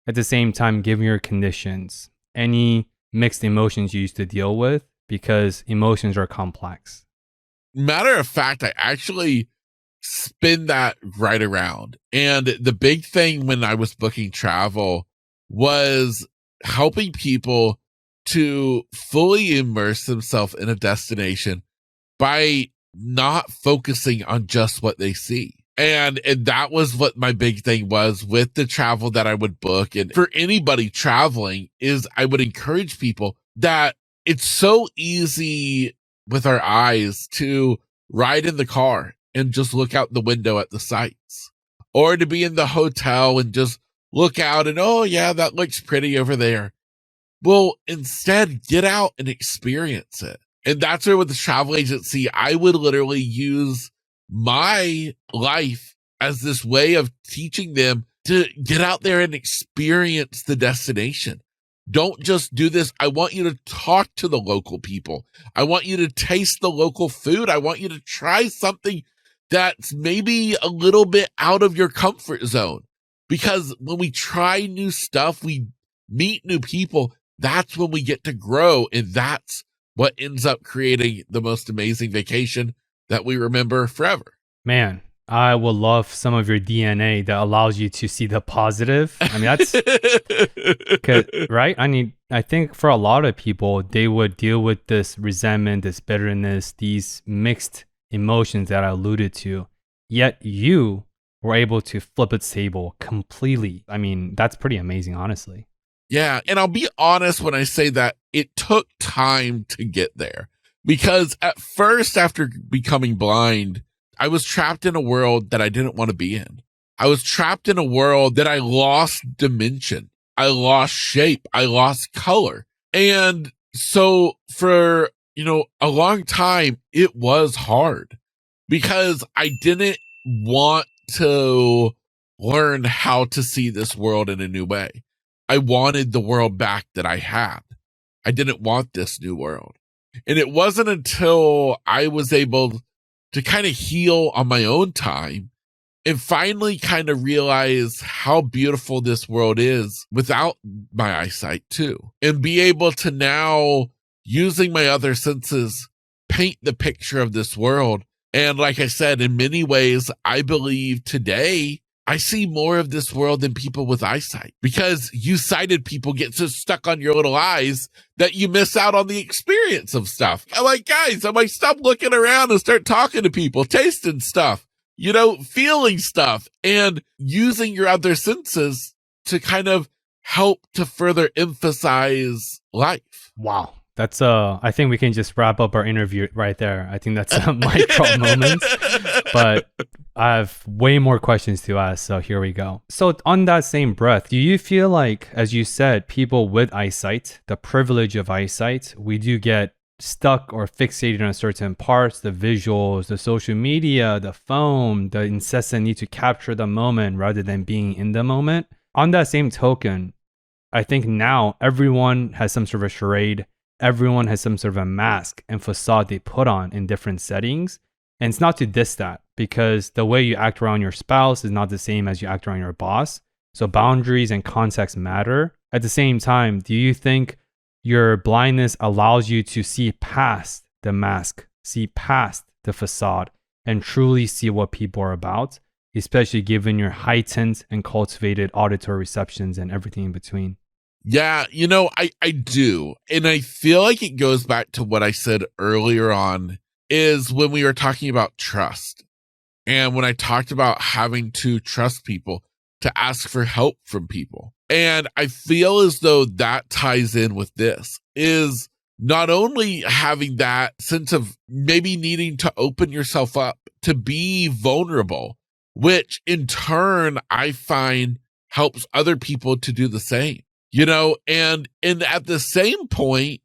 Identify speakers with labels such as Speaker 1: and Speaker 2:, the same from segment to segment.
Speaker 1: at the same time, given your conditions, any mixed emotions you used to deal with, because emotions are complex?
Speaker 2: Matter of fact, I actually spin that right around. And the big thing when I was booking travel was helping people to fully immerse themselves in a destination by not focusing on just what they see. And that was what my big thing was with the travel that I would book. And for anybody traveling is I would encourage people that it's so easy with our eyes to ride in the car and just look out the window at the sights, or to be in the hotel and just look out and, oh yeah, that looks pretty over there. Well, instead get out and experience it. And that's where with the travel agency, I would literally use my life as this way of teaching them to get out there and experience the destination. Don't just do this. I want you to talk to the local people. I want you to taste the local food. I want you to try something that's maybe a little bit out of your comfort zone. Because when we try new stuff, we meet new people. That's when we get to grow. And that's what ends up creating the most amazing vacation that we remember forever.
Speaker 1: Man, I would love some of your DNA that allows you to see the positive. I mean, that's right. I think for a lot of people, they would deal with this resentment, this bitterness, these mixed emotions that I alluded to. Yet you were able to flip its table completely. I mean, that's pretty amazing, honestly.
Speaker 2: Yeah. And I'll be honest when I say that it took time to get there, because at first, after becoming blind, I was trapped in a world that I didn't want to be in. I was trapped in a world that I lost dimension. I lost shape. I lost color. And so for, a long time, it was hard because I didn't want to learn how to see this world in a new way. I wanted the world back that I had. I didn't want this new world. And it wasn't until I was able to kind of heal on my own time and finally kind of realize how beautiful this world is without my eyesight too. And be able to now, using my other senses, paint the picture of this world. And like I said, in many ways, I believe today I see more of this world than people with eyesight, because you sighted people get so stuck on your little eyes that you miss out on the experience of stuff. I'm like, guys, I might stop looking around and start talking to people, tasting stuff, feeling stuff, and using your other senses to kind of help to further emphasize life.
Speaker 1: Wow. That's I think we can just wrap up our interview right there. I think that's a micro moment, but I have way more questions to ask. So here we go. So on that same breath, do you feel like, as you said, people with eyesight, the privilege of eyesight, we do get stuck or fixated on certain parts, the visuals, the social media, the phone, the incessant need to capture the moment rather than being in the moment? On that same token, I think now everyone has some sort of a charade. Everyone has some sort of a mask and facade they put on in different settings. And it's not to diss that, because the way you act around your spouse is not the same as you act around your boss. So boundaries and context matter. At the same time, do you think your blindness allows you to see past the mask, see past the facade, and truly see what people are about, especially given your heightened and cultivated auditory receptions and everything in between?
Speaker 2: Yeah, I do. And I feel like it goes back to what I said earlier on, is when we were talking about trust. And when I talked about having to trust people, to ask for help from people. And I feel as though that ties in with this, is not only having that sense of maybe needing to open yourself up, to be vulnerable, which in turn I find helps other people to do the same. And at the same point,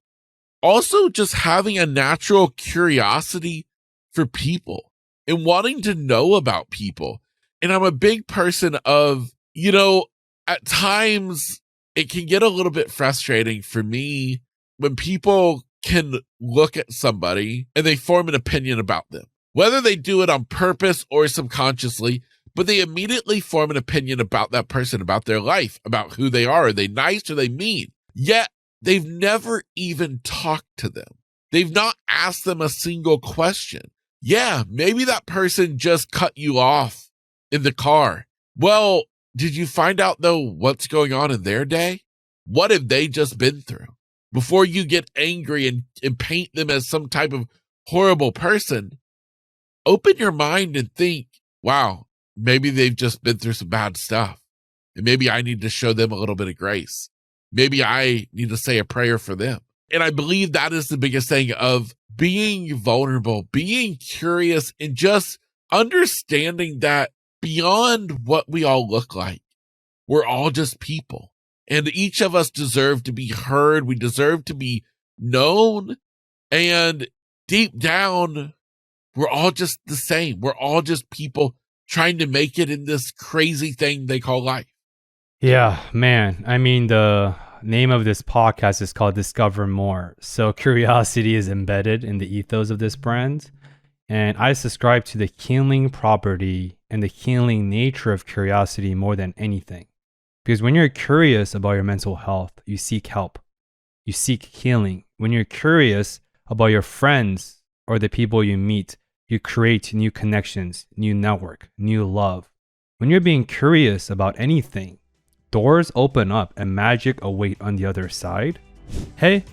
Speaker 2: also just having a natural curiosity for people and wanting to know about people. And I'm a big person of, at times it can get a little bit frustrating for me when people can look at somebody and they form an opinion about them, whether they do it on purpose or subconsciously, but they immediately form an opinion about that person, about their life, about who they are. Are they nice? Are they mean? Yet they've never even talked to them. They've not asked them a single question. Yeah, maybe that person just cut you off in the car. Well, did you find out, though, what's going on in their day? What have they just been through? Before you get angry and paint them as some type of horrible person, open your mind and think, wow, maybe they've just been through some bad stuff. And maybe I need to show them a little bit of grace. Maybe I need to say a prayer for them. And I believe that is the biggest thing of being vulnerable, being curious, and just understanding that beyond what we all look like, we're all just people. And each of us deserve to be heard. We deserve to be known. And deep down, we're all just the same. We're all just people trying to make it in this crazy thing they call life.
Speaker 1: Yeah, man. I mean, the name of this podcast is called Discover More. So curiosity is embedded in the ethos of this brand. And I subscribe to the healing property and the healing nature of curiosity more than anything. Because when you're curious about your mental health, you seek help. You seek healing. When you're curious about your friends or the people you meet, you create new connections, new network, new love. When you're being curious about anything, doors open up and magic await on the other side. Hey,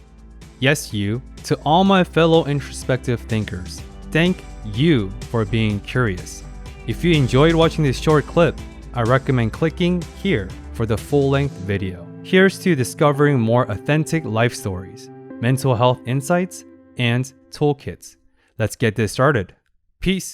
Speaker 1: yes you, to all my fellow introspective thinkers, thank you for being curious. If you enjoyed watching this short clip, I recommend clicking here for the full-length video. Here's to discovering more authentic life stories, mental health insights, and toolkits. Let's get this started. Peace.